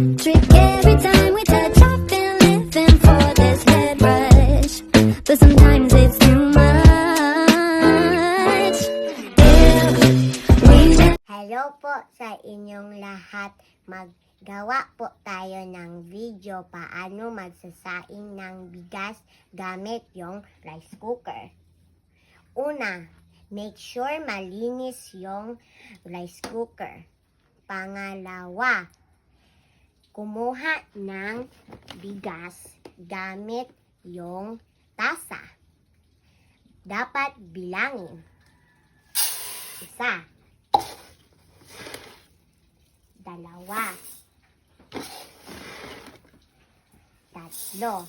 Trick every time we touch, I've been living for this head rush, but sometimes it's too much. If we Hello po sa inyong lahat. Maggawa po tayo ng video paano magsasaing ng bigas gamit yung rice cooker. Una, make sure malinis yung rice cooker. Pangalawa, kumuha ng bigas gamit yung tasa. Dapat bilangin. 1, 2, 3, 4.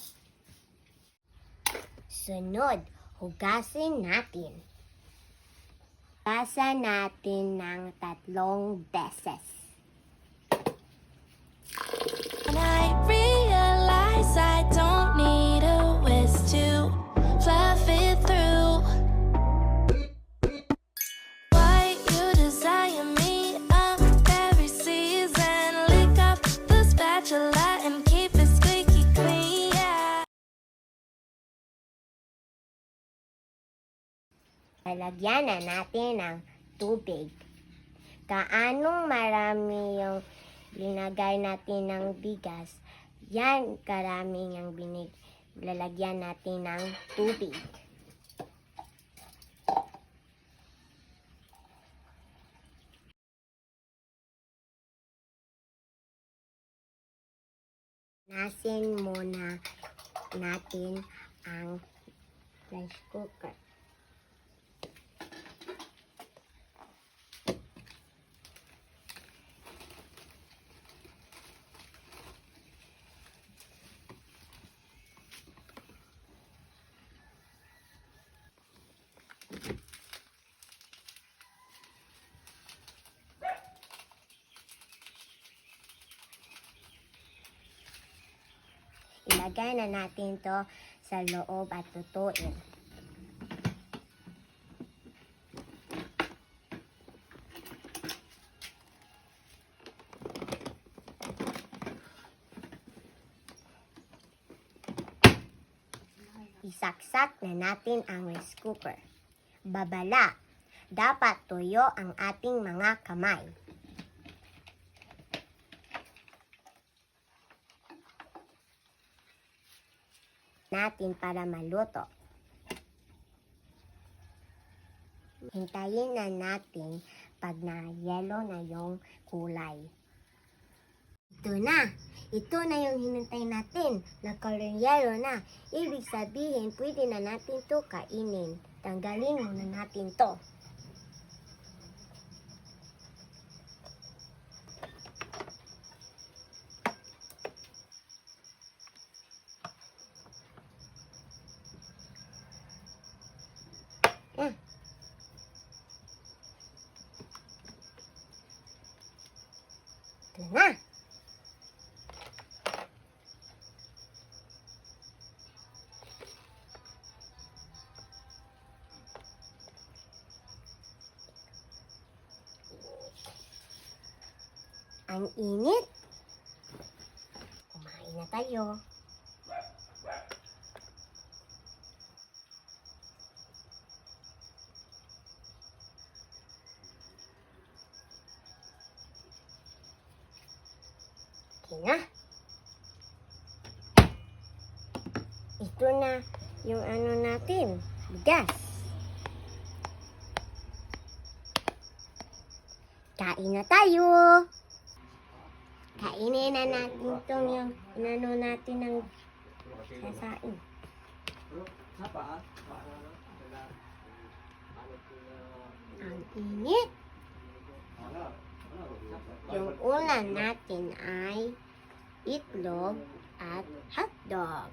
Sunod, hugasin natin. Hugasan natin ng 3 beses. And I realize I don't need a whisk to fluff it through. Why you desire me? I'm every season. Lick up the spatula and keep it squeaky clean. Yeah. Lalagyan na natin ng tubig. Kaanong marami yung linagay natin ng bigas, yan karami yung lalagyan natin ng tubig. Nasin muna natin ang rice cooker. Ilagay na natin to sa loob at tutuin. Isaksak na natin ang rice cooker. Babala. Dapat tuyo ang ating mga kamay. Natin para maluto. Hintayin na natin pag na-yellow na yung kulay. Ito na yung hinintay natin. Nag-color yellow na. Ibig sabihin, pwede na natin to kainin. Tanggalin muna natin to. Ito na. Ang init. Kumain na tayo. Okay na. Ito na yung ano natin, bigas. Kain na tayo. Kainin na natin itong yung inano natin ng sasain. Ang init. Yung ulam natin ay itlog at hotdog.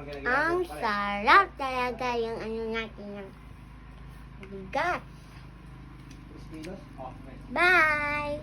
Ang sarap talaga yung ano natin ng bigas. Bye!